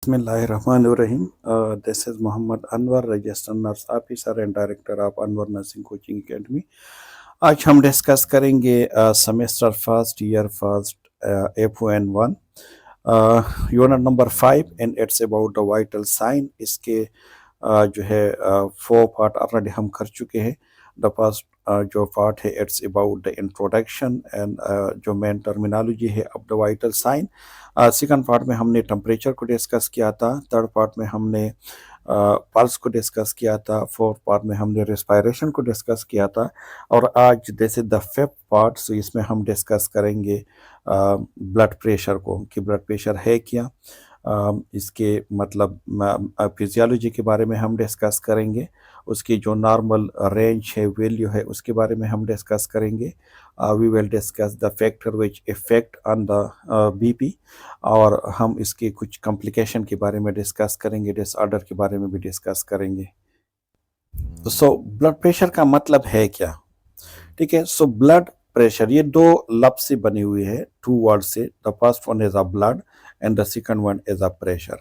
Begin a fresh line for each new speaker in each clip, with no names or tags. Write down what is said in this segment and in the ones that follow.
Bismillahirrahmanirrahim. This is Muhammad Anwar, registered nurse officer and director of Anwar Nursing Coaching Academy. आज हम discuss करेंगे semester first year first FON1 unit number 5 and it's about the vital sign. इसके जो है 4 part already हम कर चुके हैं। द फर्स्ट जो पार्ट है it's about the introduction and जो मेन टर्मिनोलॉजी है of the vital sign. Second part में हमने टेम्परेचर को डिस्कस किया था। थर्ड पार्ट में हमने पल्स को डिस्कस किया था। फोर्थ पार्ट में हमने रेस्पिरेशन को डिस्कस किया था। और आज this is the fifth part, so इसमें हम डिस्कस करेंगे ब्लड प्रेशर को कि ब्लड प्रेशर है क्या, इसके मतलब फिजियोलॉजी के बारे में हम डिस्कस करेंगे। उसकी जो नॉर्मल रेंज है, वैल्यू है, उसके बारे में हम डिस्कस करेंगे। We will discuss the factor which effect on the BP, और हम इसके कुछ कॉम्प्लिकेशन के बारे में डिस्कस करेंगे, डिसऑर्डर के बारे में भी डिस्कस करेंगे। सो ब्लड प्रेशर का मतलब है क्या, ठीक है। सो ब्लड प्रेशर ये दो लफ्ज से बनी हुई है, 2 वर्ड से। The first one is a blood and the second one is a pressure.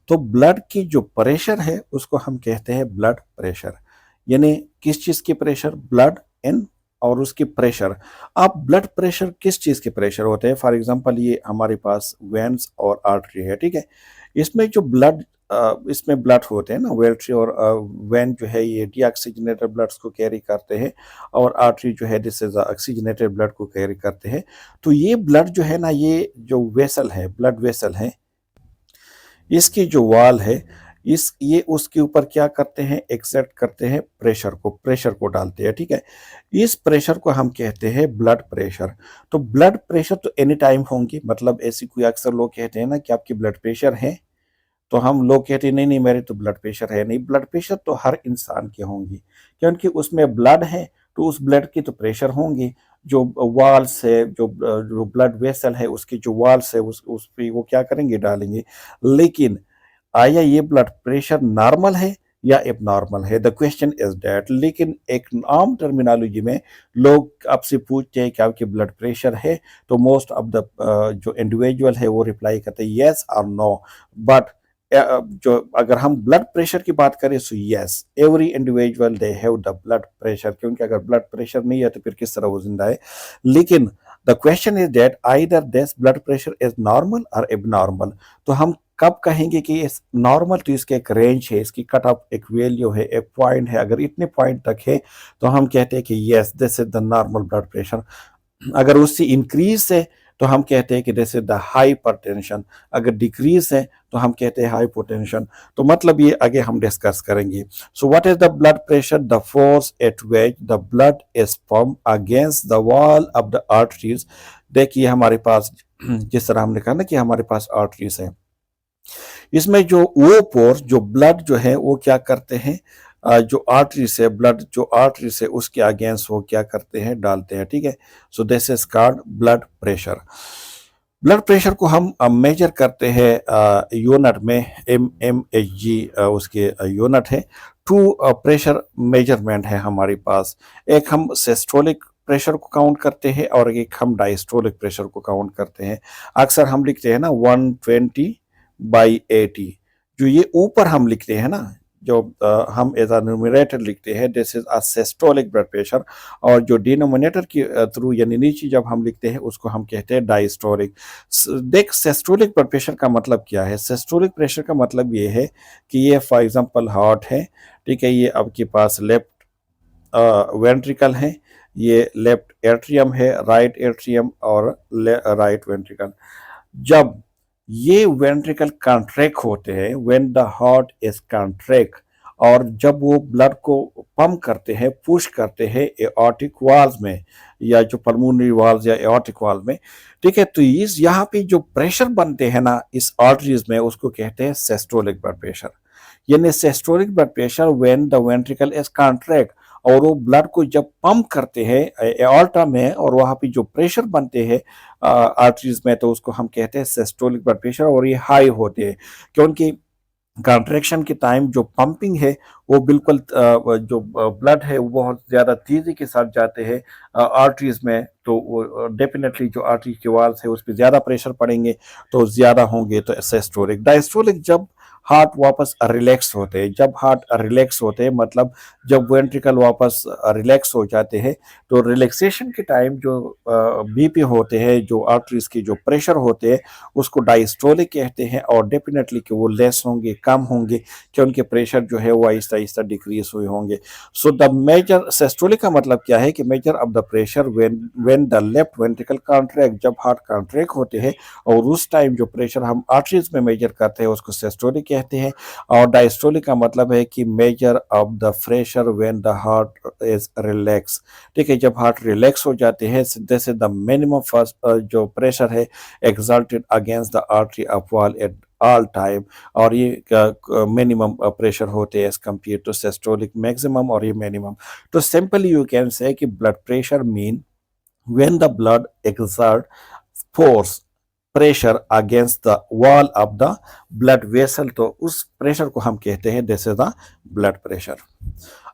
तो ब्लड की जो प्रेशर है उसको हम कहते हैं ब्लड प्रेशर। यानी किस चीज की प्रेशर, ब्लड इन और उसकी प्रेशर। अब ब्लड प्रेशर किस चीज के प्रेशर होते हैं, फॉर एग्जांपल ये हमारे पास वेन्स और आर्टरी है, ठीक है। इसमें जो ब्लड इसमें ब्लड होते हैं ना, वेल्ट्री और वेन जो है ये डीऑक्सीजनेटेड ब्लड को कैरी करते हैं, और आर्टरी जो है दिस इज ऑक्सीजनेटेड ब्लड को कैरी करते हैं। तो ये ब्लड जो है ना, ये जो वेसल है, ब्लड वेसल है, इसकी जो वॉल है, ये उसके ऊपर क्या करते हैं, एक्सर्ट करते हैं प्रेशर को डालते हैं, ठीक है। इस प्रेशर को हम कहते हैं ब्लड प्रेशर। तो ब्लड प्रेशर तो एनी टाइम होंगी, मतलब ऐसी कोई अक्सर लोग कहते हैं ना कि आपकी ब्लड प्रेशर है, तो हम लोग कहते हैं नहीं नहीं मेरे तो ब्लड प्रेशर है नहीं। ब्लड प्रेशर तो हर इंसान के होंगी, क्योंकि उसमें ब्लड है तो उस ब्लड की तो प्रेशर होंगी। जो वाल्स है, जो ब्लड वेसल है, उसकी जो वाल्स है उस पे वो क्या करेंगे, डालेंगे। लेकिन आया ये ब्लड प्रेशर नॉर्मल है या एबनॉर्मल है, द क्वेश्चन इज दैट। लेकिन एक आम टर्मिनोलॉजी में लोग आपसे पूछते हैं कि आपके ब्लड प्रेशर है, तो मोस्ट ऑफ द जो इंडिविजुअल है वो रिप्लाई करते हैं येस और नो। बट जो अगर हम ब्लड प्रेशर की बात करें so yes, every individual they have the blood pressure, क्योंकि अगर ब्लड प्रेशर नहीं है तो फिर किस तरह वो जिंदा है। लेकिन the question is that either this blood pressure is normal और एबनॉर्मल। तो हम कब कहेंगे कि इस नॉर्मल, तो इसके एक रेंज है, इसकी कट ऑफ एक वैल्यू है, एक पॉइंट है। अगर इतने पॉइंट तक है तो हम कहते हैं कि yes this is the normal blood pressure. अगर उससे इंक्रीज है तो हम कहते हैं कि दिस इज द हाइपरटेंशन। अगर डिक्रीज है तो हम कहते हैं हाइपोटेंशन। तो मतलब ये आगे हम डिस्कस करेंगे। So what is the blood pressure, the force at which the blood is pump against the wall of the arteries. देखिए हमारे पास जिस तरह हमने कहा ना कि हमारे पास आर्टरीज है, इसमें जो वो पोर्स जो ब्लड जो है वो क्या करते हैं, जो आर्टरी से ब्लड, जो आर्टरी से उसके अगेंस्ट वो क्या करते हैं, डालते हैं, ठीक है। So this is called blood pressure. Blood pressure को हम मेजर करते हैं यूनिट में, mmHg उसके यूनिट है। 2 प्रेशर मेजरमेंट है हमारे पास। एक हम सिस्टोलिक प्रेशर को काउंट करते हैं और एक हम डायस्टोलिक प्रेशर को काउंट करते हैं। अक्सर हम लिखते हैं ना 120/80, जो ये ऊपर हम लिखते हैं ना, जो हम एज अ न्यूमरेटर लिखते हैं this is a systolic blood pressure, और जो डिनोमिनेटर के थ्रू यानी नीचे जब हम लिखते हैं उसको हम कहते हैं डायस्टोलिक। देख सिस्टोलिक ब्लड प्रेशर का मतलब क्या है। सिस्टोलिक प्रेशर का मतलब ये है कि ये फॉर एग्जांपल हार्ट है, ठीक है, ये आपके पास लेफ्ट वेंट्रिकल है, ये लेफ्ट एट्रियम है, राइट एट्रियम और राइट वेंट्रिकल। जब ये वेंट्रिकल कॉन्ट्रैक्ट होते हैं, when the heart is contract, और जब वो ब्लड को पंप करते हैं, पुश करते हैं एओर्टिक वाल्व में, या जो पल्मोनरी वाल्व या एओर्टिक वाल्व में, ठीक है। तो इस यहाँ पे जो प्रेशर बनते हैं ना इस आर्टरीज में, उसको कहते हैं सिस्टोलिक ब्लड प्रेशर। यानी systolic blood pressure when the ventricle is contract, और वो ब्लड को जब पंप करते हैं एओर्टा में, और वहाँ पे जो प्रेशर बनते हैं आर्टरीज में, तो उसको हम कहते हैं सिस्टोलिक ब्लड प्रेशर। और ये हाई होते हैं क्योंकि कॉन्ट्रैक्शन के टाइम जो पंपिंग है वो बिल्कुल जो ब्लड है वो बहुत ज़्यादा तेज़ी के साथ जाते हैं आर्टरीज में, तो वो डेफिनेटली जो आर्टरी के वाल्स है उस पर ज़्यादा प्रेशर पड़ेंगे तो ज़्यादा होंगे। तो सिस्टोलिक डायस्टोलिक जब हार्ट वापस रिलैक्स होते हैं, जब हार्ट रिलैक्स होते हैं मतलब जब वेंट्रिकल वापस रिलैक्स हो जाते हैं, तो रिलैक्सेशन के टाइम जो बीपी होते हैं, जो आर्टरीज के जो प्रेशर होते हैं उसको डायस्टोलिक कहते हैं, और डेफिनेटली कि वो लेस होंगे, कम होंगे, कि उनके प्रेशर जो है वो आहिस्ता आहिस्ता डिक्रीज हुए होंगे। सो द मेजर सिस्टोलिक का मतलब क्या है कि major of the pressure when the left ventricle contract, जब हार्ट कॉन्ट्रैक्ट होते हैं और उस टाइम जो प्रेशर हम आर्टरीज में मेजर करते हैं उसको सिस्टोलिक कहते हैं। और डायस्टोलिक का मतलब है कि major of the pressure when the heart is relax. ठीक है, जब हार्ट रिलैक्स हो जाते हैं this is the minimum first जो प्रेशर है exalted against the artery of wall at all time, और ये मिनिमम प्रेशर होते हैं as compare to systolic maximum और ये मिनिमम। तो सिंपली यू कैन से कि blood pressure mean when the blood exert force pressure against the wall of the blood vessel, तो उस प्रेशर को हम कहते हैं this is the blood pressure.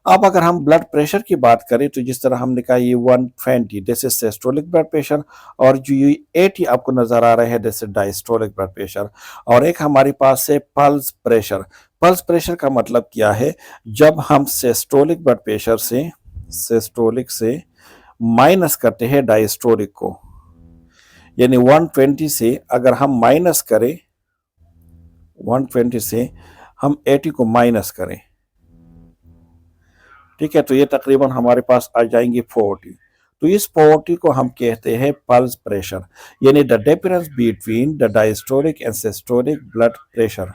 अब अगर हम ब्लड प्रेशर की बात करें तो जिस तरह हमने कहा ये 120 this is systolic blood pressure, और जो ये 80 आपको नजर आ रहा है this is diastolic blood pressure. और एक हमारे पास है पल्स प्रेशर। पल्स प्रेशर का मतलब क्या है, जब हम सिस्टोलिक ब्लड प्रेशर से सिस्टोलिक से माइनस करते हैं डायस्टोलिक को, यानी 120 से अगर हम माइनस करें, 120 से हम 80 को माइनस करें, ठीक है, तो ये तकरीबन हमारे पास आ जाएंगे 40। तो इस 40 को हम कहते हैं पल्स प्रेशर, यानी the difference between the diastolic and systolic blood pressure.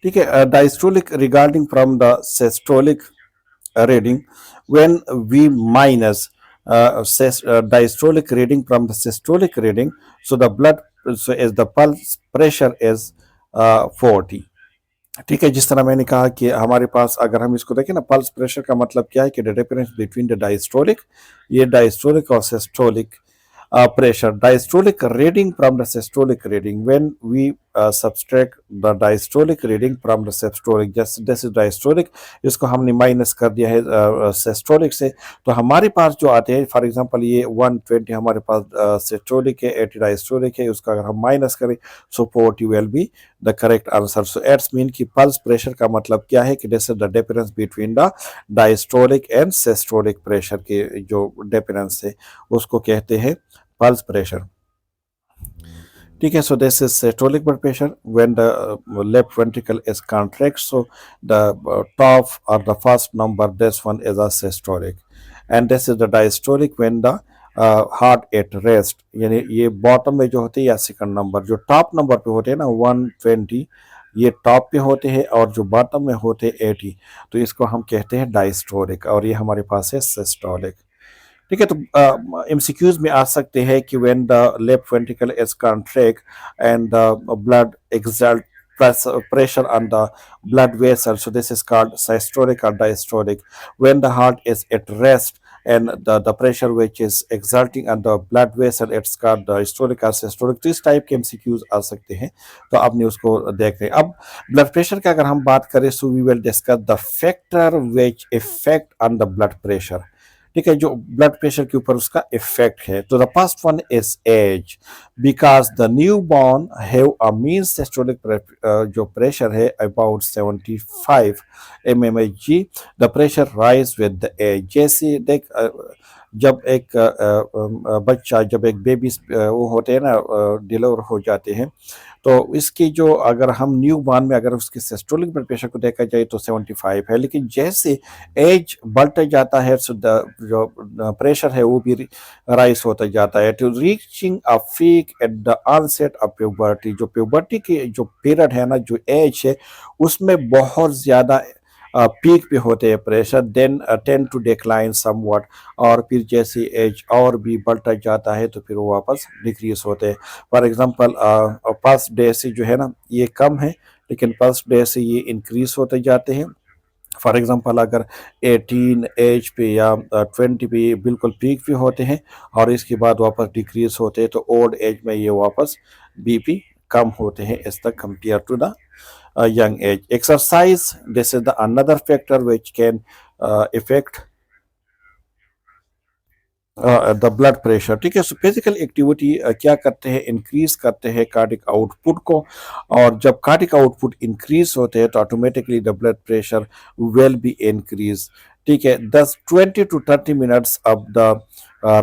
ठीक है, diastolic regarding from the systolic reading when we minus diastolic reading from the systolic reading, so the blood, so is the pulse pressure is 40। ठीक है, जिस तरह मैंने कहा कि हमारे पास अगर हम इसको देखें ना, पल्स प्रेशर का मतलब क्या है कि the difference between the diastolic, ये डायस्टोलिक और systolic pressure, diastolic reading from the systolic reading, when we subtract the diastolic reading from the systolic, जैसे this is diastolic, इसको हमने माइनस कर दिया है सिस्टोलिक से, तो हमारे पास जो आते हैं फॉर एग्जांपल ये 120 हमारे पास सिस्टोलिक है, 80 डायस्टोलिक है, उसका अगर हम माइनस करें सो 40 will be the correct answer. So it's mean कि पल्स प्रेशर का मतलब क्या है कि this is the difference between the diastolic and systolic pressure के जो डिफरेंस है उसको कहते हैं pulse pressure। ठीक है, so this is systolic blood pressure when the left ventricle is contract, so the top or the first number, this one is a systolic, and this is the diastolic when the heart at rest, यानी ये bottom में जो होते हैं या second number, जो top number पे होते हैं ना 120, ये टॉप पे होते हैं और जो बॉटम में होते हैं 80, तो इसको हम कहते हैं डायस्टोलिक, और ये हमारे पास है सिस्टोलिक। ठीक है, तो एमसीक्यूज में आ सकते हैं कि when the left ventricle is contract and the blood exalt pressure on the blood vessel, so this is called systolic or diastolic. When the heart is at rest and the pressure which is exerting on the blood vessel, it's called diastolic or systolic। तो इस type के MCQs आ सकते हैं, तो आपने उसको देख रहे हैं। अब ब्लड प्रेशर की अगर हम बात करें so we will discuss the factor which effect on the blood pressure. ठीक है, जो ब्लड प्रेशर के ऊपर उसका इफेक्ट है, तो the first one is age, because the new born have a mean systolic जो प्रेशर है about 75 mmHg, the pressure rise with the age. जैसे देख जब एक बच्चा, जब एक बेबी वो होते हैं ना डिलीवर हो जाते हैं, तो इसकी जो अगर हम न्यू बॉर्न में अगर उसके सिस्टोलिक ब्लड प्रेशर को देखा जाए तो 75 है, लेकिन जैसे एज बढ़ता जाता है so जो प्रेशर है वो भी राइज होता जाता है to reaching a peak at the onset of puberty. जो प्यूबर्टी की जो पीरियड है ना, जो एज है उसमें बहुत ज़्यादा पीक पे होते हैं pressure, then tend to decline somewhat, और फिर जैसे एज और भी बढ़ता जाता है तो फिर वो वापस डिक्रीज होते हैं। फॉर एग्जांपल फर्स्ट डे से जो है ना ये कम है, लेकिन फर्स्ट डे से ये इंक्रीज होते जाते हैं। फॉर एग्जांपल अगर 18 एज पे या 20 पे बिल्कुल पीक पे होते हैं और इसके बाद वापस डिक्रीज होते हैं, तो ओल्ड एज में ये वापस बीपी कम होते हैं as the compare to the young age. Exercise, this is the another factor which can affect the blood pressure. ठीक है, सो फिजिकल एक्टिविटी क्या करते हैं, इंक्रीज करते हैं कार्डिक आउटपुट को, और जब कार्डिक आउटपुट इंक्रीज होते हैं तो automatically the blood pressure will be increase. ठीक है, 10 20 to 30 minutes of the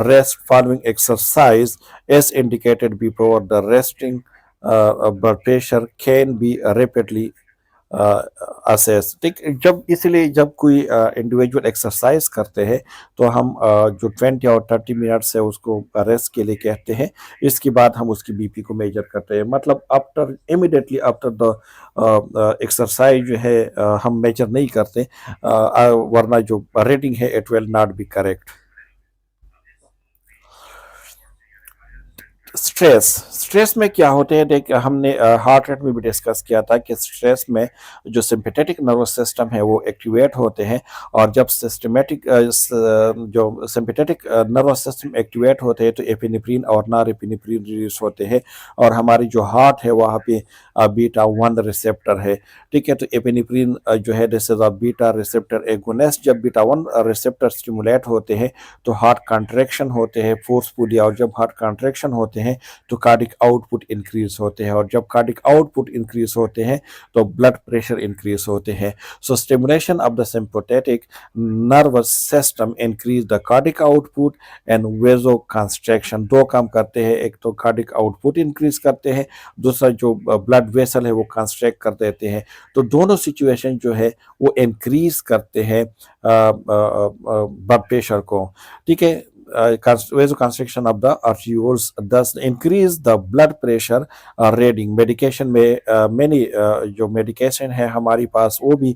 rest following exercise as indicated before the resting blood pressure can be rapidly assess. ठीक, जब इसलिए जब कोई इंडिविजुअल एक्सरसाइज करते हैं तो हम जो 20 और 30 मिनट्स है उसको रेस्ट के लिए कहते हैं। इसके बाद हम उसकी बीपी को मेजर करते हैं, मतलब after immediately after the exercise जो है हम मेजर नहीं करते, वरना जो रेटिंग है it will not be correct. Stress, stress में क्या होते हैं, देख हमने हार्ट रेट में भी डिस्कस किया था कि स्ट्रेस में जो सिंपैथेटिक नर्वस सिस्टम है वो एक्टिवेट होते हैं, और जब सिस्टमेटिक जो सिंपैथेटिक नर्वस सिस्टम एक्टिवेट होते हैं तो एपिनेफ्रिन और नॉरएपिनेफ्रिन रिलीज होते हैं, और हमारी जो हार्ट है वहाँ पे बीटा 1 रिसेप्टर है। ठीक है, तो एपिनेफ्रिन जो है this is a beta receptor agonist. जब बीटा 1 रिसेप्टर स्टिमुलेट होते हैं तो हार्ट कॉन्ट्रैक्शन होते हैं फोर्सफुली, और जब हार्ट कॉन्ट्रैक्शन होते हैं तो कार्डिक आउटपुट इंक्रीज होते हैं, और जब कार्डिक आउटपुट इंक्रीज होते हैं तो ब्लड प्रेशर इंक्रीज होते हैं। So stimulation of the sympathetic nervous system increase the cardiac output and vasoconstriction. दो काम करते हैं, एक तो कार्डिक आउटपुट इंक्रीज करते हैं, दूसरा जो ब्लड वेसल है वो कंस्ट्रक्ट कर देते हैं। तो दोनों सिचुएशन जो है वो इंक्रीज करते हैं ब्लड प्रेशर को। ठीक है, vasoconstriction of the arterioles thus increase the blood pressure reading। Medication में मैनी जो मेडिकेशन है हमारी पास वो भी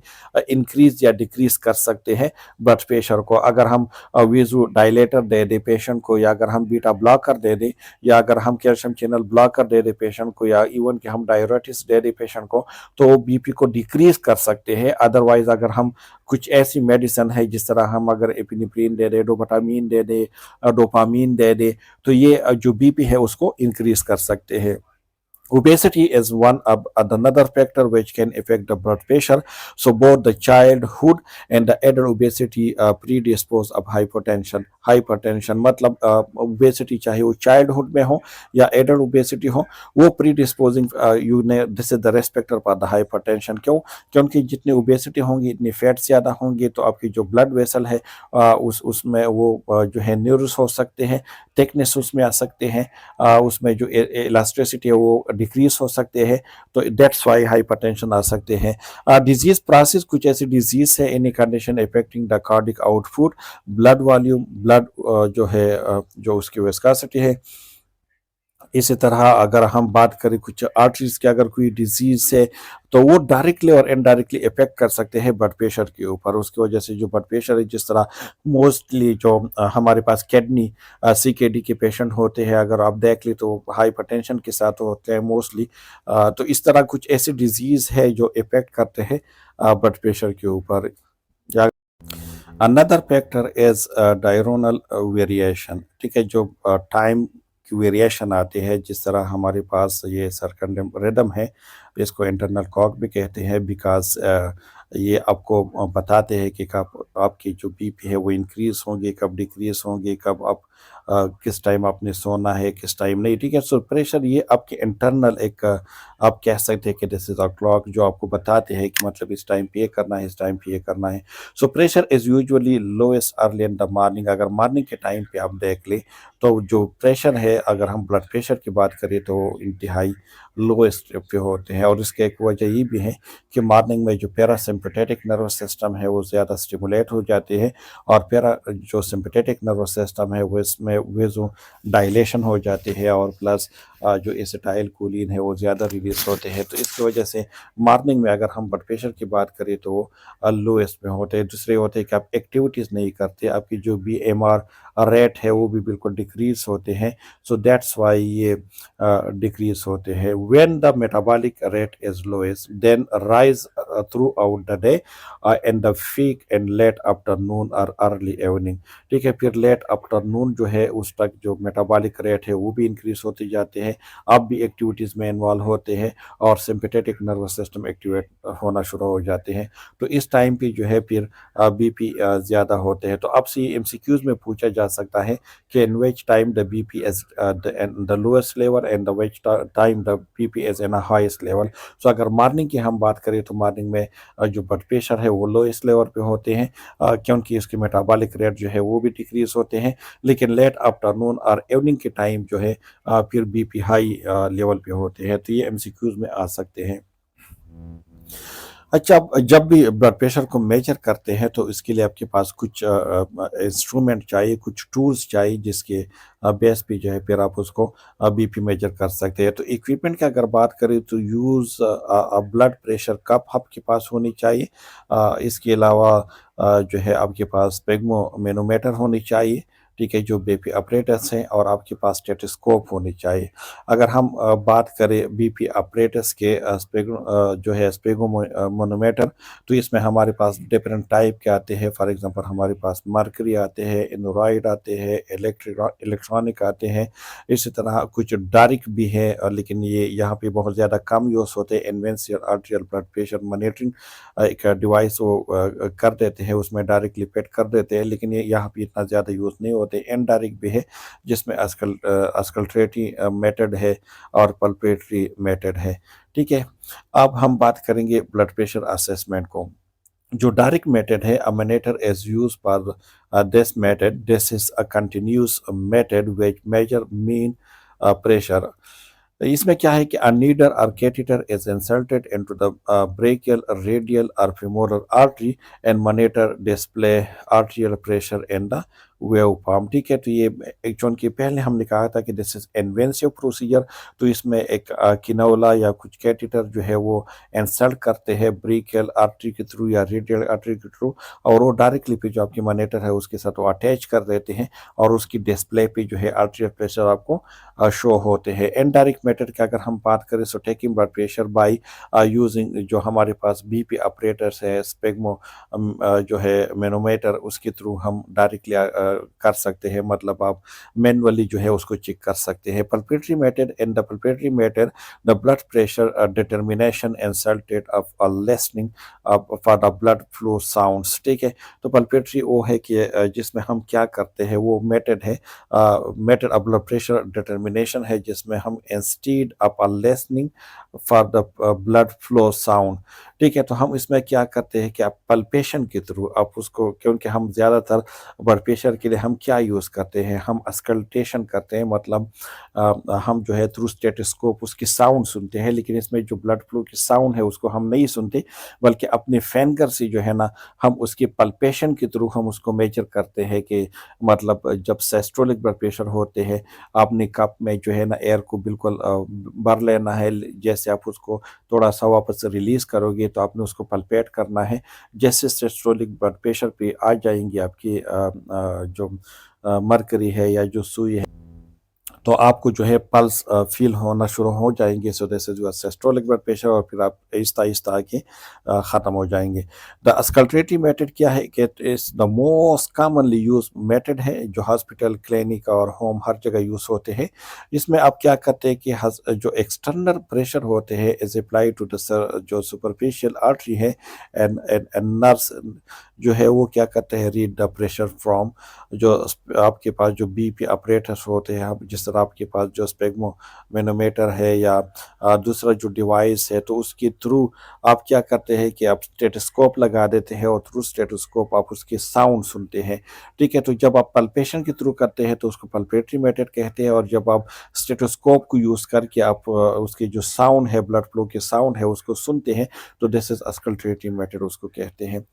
इंक्रीज या डिक्रीज कर सकते हैं ब्लड प्रेशर को। अगर हम वेजो डायलेटर दे दे पेशेंट को, या अगर हम बीटा ब्लॉकर दे दे, या अगर हम कैल्शियम चैनल ब्लॉकर दे दे पेशेंट को, या इवन कि हम डायरेटिक्स दे दे पेशेंट को, तो बीपी को डिक्रीज कर सकते हैं। अदरवाइज अगर हम कुछ ऐसी मेडिसिन है जिस तरह हम अगर एपिनेफ्रिन दे दे, डोपाटामीन दे दे, डोपामीन दे दे, तो ये जो बीपी है उसको इंक्रीज कर सकते हैं। Obesity is one of another factor which can affect the blood pressure. So both the childhood and the adult obesity predispose of hypertension। hypertension मतलब obesity चाहे वो childhood में हो या adult obesity हो, वो predisposing this is the risk factor for the hypertension। क्यों? क्योंकि जितनी obesity होंगी इतनी फैट ज़्यादा होंगी, तो आपकी जो ब्लड वेसल है उसमें वो जो है न्यूरस हो सकते हैं, थिकनेस उसमें आ सकते हैं, उसमें जो इलास्टिसिटी है वो डिक्रीज हो सकते हैं, तो दैट्स वाई हाइपरटेंशन आ सकते हैं। डिजीज प्रोसेस, कुछ ऐसी डिजीज है any condition affecting the cardiac output, blood volume, blood जो है जो उसकी विस्कोसिटी है। इसी तरह अगर हम बात करें कुछ आर्टरीज की, अगर कोई डिजीज है तो वो डायरेक्टली और इनडायरेक्टली इफेक्ट कर सकते हैं ब्लड प्रेशर के ऊपर। उसकी वजह से जो ब्लड प्रेशर है, जिस तरह मोस्टली जो हमारे पास किडनी सीकेडी के पेशेंट होते हैं, अगर आप देख ली तो हाइपरटेंशन के साथ होते हैं मोस्टली। तो इस तरह कुछ ऐसी डिजीज है जो इफेक्ट करते हैं ब्लड प्रेशर के ऊपर। Another factor is diurnal variation. ठीक है, जो टाइम की वेरिएशन आती है, जिस तरह हमारे पास ये सर्कैडियन रिदम है, इसको इंटरनल क्लॉक भी कहते हैं, बिकॉज ये आपको बताते हैं कि कब आपकी जो बीपी है वो इंक्रीज होंगे, कब डिक्रीज होंगे, कब आप किस टाइम आपने सोना है, किस टाइम नहीं। ठीक है, सो प्रेशर ये आपके इंटरनल एक आप कह सकते हैं कि दिस इज अ क्लॉक, जो आपको बताते हैं कि मतलब इस टाइम पे ये करना है, इस टाइम पे ये करना है। So pressure is usually lowest early in the morning. अगर मॉर्निंग के टाइम पे आप देख ले तो जो प्रेशर है, अगर हम ब्लड प्रेशर की बात करें तो इंतहाई लोएस्ट पे होते हैं, और इसके एक वजह ये भी है कि मॉर्निंग में जो पैरासिम्पथेटिक नर्वस सिस्टम है वो ज़्यादा स्टिमुलेट हो जाते हैं, और पैरा जो सिम्पथेटिक नर्वस सिस्टम है वो इसमें वेजो डायलेशन हो जाती है, और प्लस जो एसिटाइल कोलिन है वो ज़्यादा रिलीज होते हैं। तो इसकी वजह से मॉर्निंग में अगर हम ब्लड प्रेशर की बात करें तो लोएस्ट में होते हैं। दूसरे होते हैं कि आप एक्टिविटीज़ नहीं करते, आपकी जो BMR रेट है वो भी बिल्कुल डिक्रीज होते हैं। सो दैट्स वाई ये डिक्रीज होते हैं। When the metabolic rate is lowest then rise throughout the day and the peak and late afternoon और अर्ली इवनिंग। ठीक है, फिर लेट आफ्टरनून जो है उस तक जो मेटाबॉलिक रेट है वो भी इंक्रीज होते जाते हैं, है, आप भी एक्टिविटीज़ में इन्वॉल्व होते हैं और सिंपैथेटिक नर्वस सिस्टम एक्टिवेट होना शुरू हो जाते हैं। तो इस टाइम पे जो है फिर बीपी ज़्यादा होते हैं। तो आपसे ये एमसीक्यूज़ में पूछा जा सकता है कि in which time the BP is the lowest level and the which time the BP is in a highest level. So अगर मॉर्निंग की हम बात करें तो मॉर्निंग में जो ब्लड प्रेशर है वो लोएस्ट लेवल पे होते हैं, क्योंकि इसके मेटाबॉलिक रेट जो है वो भी डिक्रीज़ होते हैं। लेकिन लेट आफ्टरनून और इवनिंग के टाइम जो है फिर बीपी हाई लेवल पे होते हैं। तो ये एमसीक्यूज़ में आ सकते हैं। अच्छा, अब जब भी ब्लड प्रेशर को मेजर करते हैं तो इसके लिए आपके पास कुछ इंस्ट्रूमेंट चाहिए, कुछ टूल्स चाहिए जिसके बेस पे जो है फिर आप उसको बीपी मेजर कर सकते हैं। तो इक्विपमेंट की अगर बात करें तो यूज़ ब्लड प्रेशर कप आपके पास होनी चाहिए। इसके अलावा जो है आपके पास स्पेग्मोमेनोमीटर होनी चाहिए, ठीक है, जो बीपी ऑपरेटर्स हैं, और आपके पास स्टेथोस्कोप होनी चाहिए। अगर हम बात करें बीपी ऑपरेटर्स के जो है स्पेगोमोनोमीटर, तो इसमें हमारे पास डिफरेंट टाइप के आते हैं। फॉर एग्जांपल हमारे पास मर्करी आते हैं, एनोराइड आते हैं, इलेक्ट्रॉनिक आते हैं। इसी तरह कुछ डायरेक्ट भी है, लेकिन ये यहाँ पे बहुत ज़्यादा कम यूज़ होते हैं। इन्वेंशियल आर्teriयल ब्लड प्रेशर मॉनिटरिंग एक डिवाइस वो कर देते हैं, उसमें डायरेक्टली फिट कर देते हैं, लेकिन ये यहाँ पे इतना ज़्यादा यूज़ नहीं होते। इनडायरेक्ट भी है जिसमें अस्कल्ट्रेटरी मेथड है और पल्पेटरी मेथड है, ठीक है। अब हम बात करेंगे ब्लड प्रेशर असेसमेंट को। जो डायरेक्ट मेथड है, a monitor is used for this method. This is a continuous method which major mean pressure. इसमें क्या है कि a needle or catheter is inserted into the brachial, radial or femoral artery and monitor display arterial pressure in the wave form, ठीक है। तो ये एक चूंकि पहले हमने कहा था कि दिस इज इन्वेंसिव प्रोसीजर, तो इसमें एक किनोला या कुछ कैथेटर जो है वो इंसर्ट करते हैं ब्रेकियल आर्टरी के थ्रू या रेडियल आर्टरी के थ्रू, और वो डायरेक्टली पे जो आपकी मॉनिटर है उसके साथ वो अटैच कर देते हैं, और उसकी डिस्प्ले पे जो है आर्टरियल प्रेशर आपको शो होते हैं। इनडायरेक्ट मेथड की अगर हम बात करें so taking blood pressure by using जो हमारे पास बीपी ऑपरेटर्स है, स्पेग्मो जो है मैनोमीटर, उसके थ्रू हम डायरेक्टली कर सकते हैं, मतलब आप मैनुअली जो है उसको चेक कर सकते हैं। Palpatory method, in the palpatory method the blood pressure determination instead of a listening for the blood flow sounds, ठीक है। तो पल्पेटरी वो है कि जिसमें हम क्या करते हैं, वो मेथड है, method of blood pressure determination है, जिसमें हम instead of a listening for the blood flow sound, ठीक है। तो हम इसमें क्या करते हैं कि आप पल्पेशन के थ्रू आप उसको, क्योंकि हम ज़्यादातर ब्लड प्रेशर के लिए हम क्या यूज़ करते हैं, हम अस्कल्टेशन करते हैं, मतलब हम जो है थ्रू स्टेथोस्कोप उसकी साउंड सुनते हैं, लेकिन इसमें जो ब्लड फ्लो की साउंड है उसको हम नहीं सुनते, बल्कि अपने फिंगर से जो है ना हम उसकी पल्पेशन के थ्रू हम उसको मेजर करते हैं कि मतलब जब सिस्टोलिक ब्लड प्रेशर होते हैं, आपने कप में जो है ना एयर को बिल्कुल भर लेना है, जैसे आप उसको थोड़ा सा वापस रिलीज़ करोगे तो आपने उसको पल्पेट करना है। जैसे सिस्टोलिक ब्लड प्रेशर पे आ जाएंगी आपकी जो मरकरी है या जो सुई है, तो आपको जो है पल्स फील होना शुरू हो जाएंगे। So this is your systolic blood pressure, और फिर आप आहिस्ता आहिस्ता आके ख़त्म हो जाएंगे। द अस्कल्ट्रेटरी मेथड क्या है कि इस the most commonly use method है, जो हॉस्पिटल, क्लिनिक और होम हर जगह यूज़ होते हैं। इसमें आप क्या करते हैं कि जो एक्सटर्नल प्रेशर होते हैं इज अप्लाई टू द जो सुपरफिशियल आर्टरी है, एंड नर्स जो है वो क्या करते हैं, रीड द प्रेशर फ्रॉम जो आपके पास जो बीपी ऑपरेटर्स होते हैं, जिस तरह आपके पास जो स्पेग्मो मैनोमीटर है या दूसरा जो डिवाइस है, तो उसके थ्रू आप क्या करते हैं कि आप स्टेथोस्कोप लगा देते हैं, और थ्रू स्टेथोस्कोप आप उसकी साउंड सुनते हैं, ठीक है। तो जब आप पल्पेशन के थ्रू करते हैं तो उसको पल्पेटरी मेथड कहते हैं, और जब आप स्टेथोस्कोप को यूज़ करके आप उसकी जो साउंड है, ब्लड फ्लो की साउंड है, उसको सुनते हैं, तो दिस इज अस्कल्ट्रेटरी मेथड उसको कहते हैं।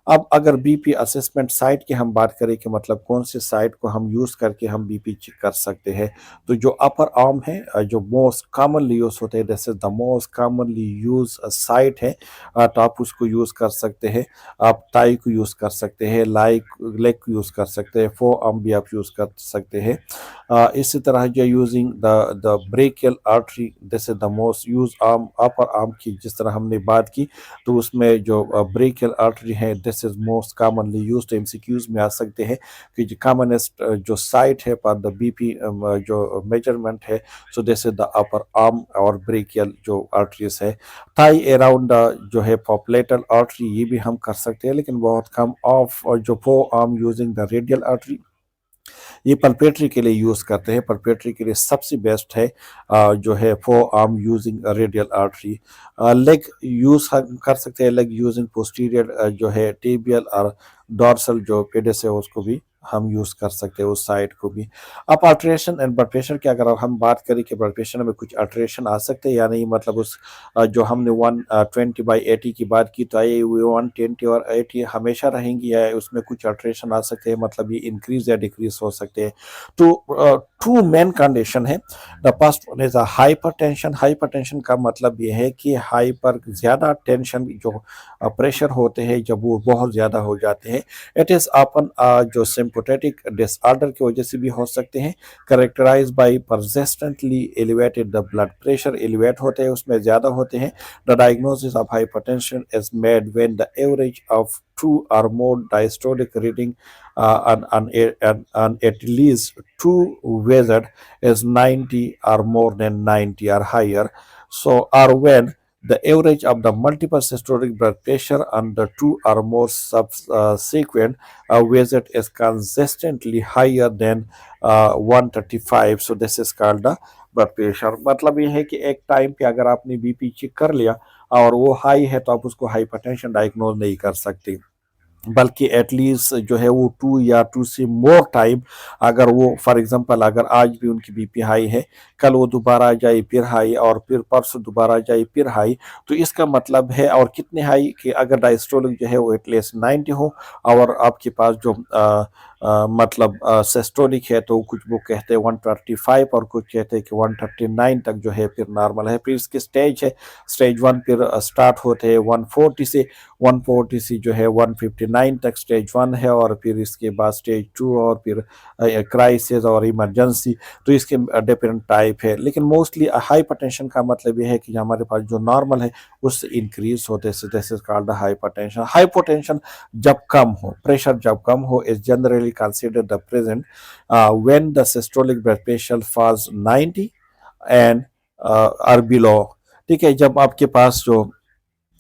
अब अगर बीपी असेसमेंट साइट की हम बात करें कि मतलब कौन से साइट को हम यूज़ करके हम बीपी चेक कर सकते हैं, तो जो अपर आर्म है, जो मोस्ट कॉमनली यूज़ होते हैं, this is the most commonly use site है, तो आप उसको यूज़ कर सकते हैं। आप टाई को यूज़ कर सकते हैं, लेग को यूज़ कर सकते हैं, फोर आर्म भी आप यूज़ कर सकते हैं। इसी तरह जो using the brachial artery, this is the most use arm, upper arm की जिस तरह हमने बात की, तो उसमें जो ब्रेकियल आर्टरी है, this this is most commonly used, MCQs में आ सकते हैं कि जो कॉमनेस्ट जो साइट है पर द बीपी जो मेजरमेंट है, so this is the upper arm और ब्रेकियल जो आर्टरीज है। थाई अराउंड जो है पॉपुलेटर आर्टरी, ये भी हम कर सकते हैं लेकिन बहुत कम। ऑफ जो four arm using the radial artery, ये पल्पेट्री के लिए यूज करते हैं। पल्पेट्री के लिए सबसे बेस्ट है जो है four arm using radial artery. Leg use कर सकते हैं, लेग यूजिंग पोस्टीरियर जो है टेबियल और डॉर्सल जो पेडिस है उसको भी हम यूज कर सकते हैं, उस साइड को भी। अब अल्ट्रेशन एंड ब्लड प्रेशर की अगर हम बात करें कि ब्लड प्रेशर में कुछ अल्ट्रेशन आ सकते हैं या नहीं, मतलब उस जो हमने 120/80 की बात की, तो ये 120 और 80 हमेशा रहेंगी या उसमें कुछ अल्ट्रेशन आ सकते हैं, मतलब ये इंक्रीज या डिक्रीज हो सकते हैं। तो टू मेन कंडीशन है। The first one is hypertension. Hypertension का मतलब ये है कि हाइपर ज्यादा टेंशन जो प्रेशर होते हैं जब वो बहुत ज्यादा हो जाते हैं, इट इज अपन जो सिंपथेटिक डिसऑर्डर की वजह से भी हो सकते हैं। Characterize by persistently elevated the blood pressure elevate होते हैं, उसमें ज्यादा होते हैं। The diagnosis of hypertension is made when the average of two or more diastolic reading on at least two wizard is 90 or more than 90 or higher. So, or when the average of the multiple systolic blood pressure on the two or more subsequent visit is consistently higher than 135. So, this is called the blood pressure. मतलब ये है कि एक time पे अगर आपने BP check कर लिया और वो हाई है तो आप उसको हाइपरटेंशन डायग्नोज नहीं कर सकते, बल्कि एटलीस्ट जो है वो 2 या 2 से मोर टाइम, अगर वो फॉर एग्जांपल अगर आज भी उनकी बीपी हाई है, कल वो दोबारा आ जाए फिर हाई, और फिर परसों दोबारा आ जाए फिर हाई, तो इसका मतलब है, और कितने हाई कि अगर डायस्टोलिक जो है वो एटलीस्ट 90 हो, और आपके पास जो मतलब सिस्टोलिक है तो कुछ वो कहते हैं 135 और कुछ कहते हैं कि 139 तक जो है फिर नॉर्मल है। फिर इसकी स्टेज है, स्टेज 1 फिर स्टार्ट होते हैं 140 से, 140 से जो है 159 तक स्टेज 1 है, और फिर इसके बाद स्टेज 2 और फिर क्राइसिस और इमरजेंसी। तो इसके डिफरेंट टाइप है, लेकिन मोस्टली हाइपरटेंशन का मतलब ये है कि हमारे पास जो नॉर्मल है उससे इंक्रीज होते से, this is called hypertension. Hypotension जब कम हो, प्रेशर जब कम हो, is generally considered the present when the systolic blood pressure falls 90 and or below. ठीक है, जब आपके पास जो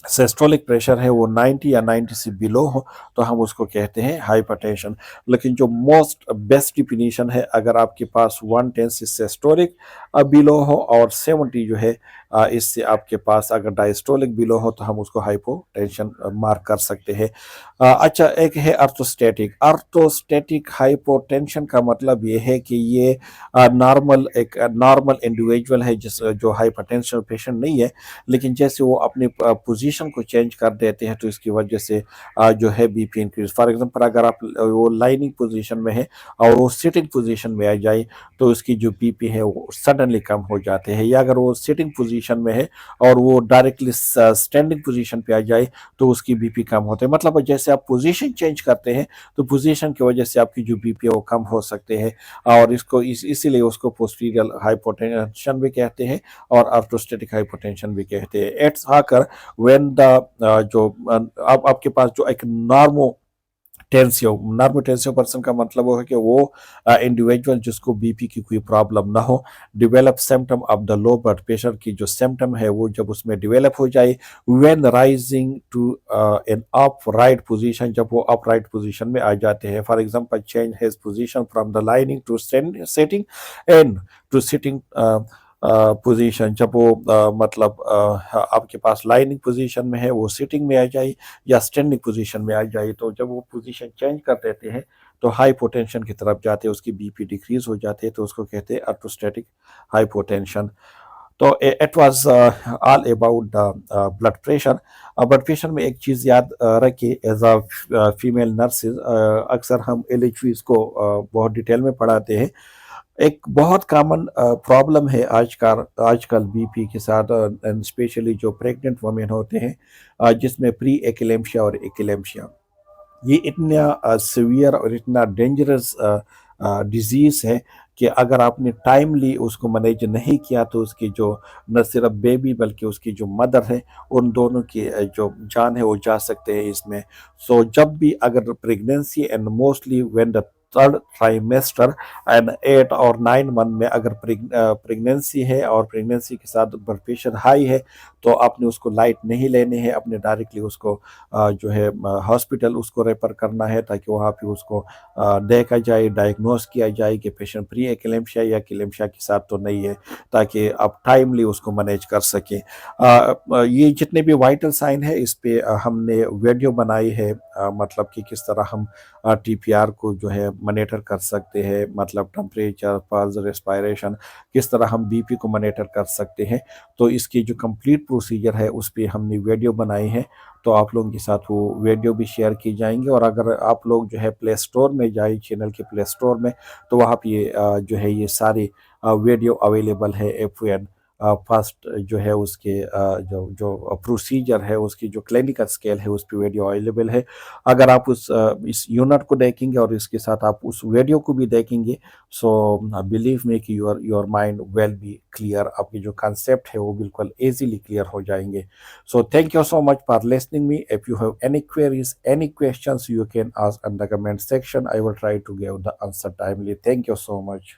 सिस्टोलिक प्रेशर है वो 90 या 90 से बिलो हो तो हम उसको कहते हैं हाइपरटेंशन। लेकिन जो मोस्ट बेस्ट डिफिनीशन है, अगर आपके पास 110 से सिस्टोलिक बिलो हो और 70 जो है इससे आपके पास अगर डायस्टोलिक बिलो हो तो हम उसको हाइपोटेंशन मार्क कर सकते हैं। अच्छा, एक है अर्थोस्टैटिक। अर्थोस्टैटिक हाइपोटेंशन का मतलब ये है कि ये नॉर्मल एक नॉर्मल इंडिविजुअल है जिस जो हाइपरटेंशन पेशेंट नहीं है, लेकिन जैसे वो अपनी पोजीशन को चेंज कर देते हैं तो इसकी वजह से जो है बीपी इंक्रीज। फॉर एग्जांपल अगर आप वो लाइनिंग पोजीशन में है और वो सिटिंग पोजीशन में आ जाए तो उसकी जो बीपी है वो सडनली कम हो जाते हैं, या अगर वो सिटिंग पोजीशन में है और वो डायरेक्टली स्टैंडिंग पोजीशन पे आ जाए तो उसकी बीपी कम होते हैं। मतलब जैसे आप पोजीशन चेंज करते हैं तो पोजीशन की वजह से आपकी जो बीपी है वो कम हो सकते हैं, और इसको इसीलिए उसको पोस्टीरियल हाइपोटेंशन भी कहते हैं और ऑर्थोस्टैटिक हाइपोटेंशन भी कहते हैं। एट्स आकर व्हेन द जो अब आपके पास जो एक नॉर्मोटेंसिव पर्सन का मतलब वो है कि वो इंडिविजुअल जिसको बीपी की कोई प्रॉब्लम ना हो, develop symptom of the low blood pressure की जो सिम्टम है वो जब उसमें डेवलप हो जाए, when rising to an upright position, जब वो अपराइट पोजीशन में आ जाते हैं। For example change his position from the lining to sitting and to sitting position, जब वो मतलब आपके पास लाइनिंग पोजीशन में है वो सिटिंग में आ जाए या स्टैंडिंग पोजीशन में आ जाए, तो जब वो पोजीशन चेंज कर देते हैं तो हाइपोटेंशन की तरफ जाते हैं, उसकी बीपी डिक्रीज हो जाते हैं, तो उसको कहते हैं ऑर्थोस्टैटिक हाइपोटेंशन। तो it was all about the blood pressure. Blood pressure में एक चीज़ याद रखिए, एज अ फीमेल नर्सेज अक्सर हम एलएचवीज को बहुत डिटेल में पढ़ाते हैं। एक बहुत कॉमन प्रॉब्लम है आजकल बीपी के साथ, एंड स्पेशली जो प्रेग्नेंट वुमेन होते हैं जिसमें प्री एक्लेम्शिया और एक्लेम्शिया, ये इतना सीवियर और इतना डेंजरस डिजीज है कि अगर आपने टाइमली उसको मैनेज नहीं किया तो उसकी जो न सिर्फ बेबी बल्कि उसकी जो मदर है उन दोनों की जो जान है वो जा सकते हैं इसमें। सो जब भी अगर pregnancy and mostly when the third trimester and 8 और 9 मंथ में अगर प्रेगनेंसी है और प्रेगनेंसी के साथ ब्लड प्रेशर हाई है तो आपने उसको लाइट नहीं लेने हैं, अपने डायरेक्टली उसको जो है हॉस्पिटल उसको रेफर करना है ताकि वहाँ पे उसको देखा जाए, डायग्नोस किया जाए कि पेशेंट प्री एक्लेम्शिया या एक्लेम्शिया के साथ तो नहीं है, ताकि आप टाइमली उसको मैनेज कर सकें। ये जितने भी वाइटल साइन है इस पे हमने वीडियो बनाई है, मतलब कि किस तरह हम टीपीआर को जो है मॉनिटर कर सकते हैं, मतलब टेम्परेचर, पल्स, रेस्पिरेशन, किस तरह हम बीपी को मॉनिटर कर सकते हैं। तो इसकी जो कंप्लीट प्रोसीजर है उस पर हमने वीडियो बनाई है, तो आप लोगों के साथ वो वीडियो भी शेयर की जाएंगे। और अगर आप लोग जो है प्ले स्टोर में जाए, चैनल के प्ले स्टोर में, तो वहाँ पे ये जो है ये सारी वीडियो अवेलेबल है। एफ फर्स्ट जो है उसके जो जो प्रोसीजर है उसकी जो क्लिनिकल स्केल है उस पर वीडियो अवेलेबल है। अगर आप इस यूनिट को देखेंगे और इसके साथ आप उस वीडियो को भी देखेंगे, सो बिलीव मी कि your mind will be clear, आपकी जो कंसेप्ट है वो बिल्कुल इजीली क्लियर हो जाएंगे। So thank you so much for listening me. If you have any queries, any questions, you can ask in the comment section. I will try to give the answer timely. Thank you so much.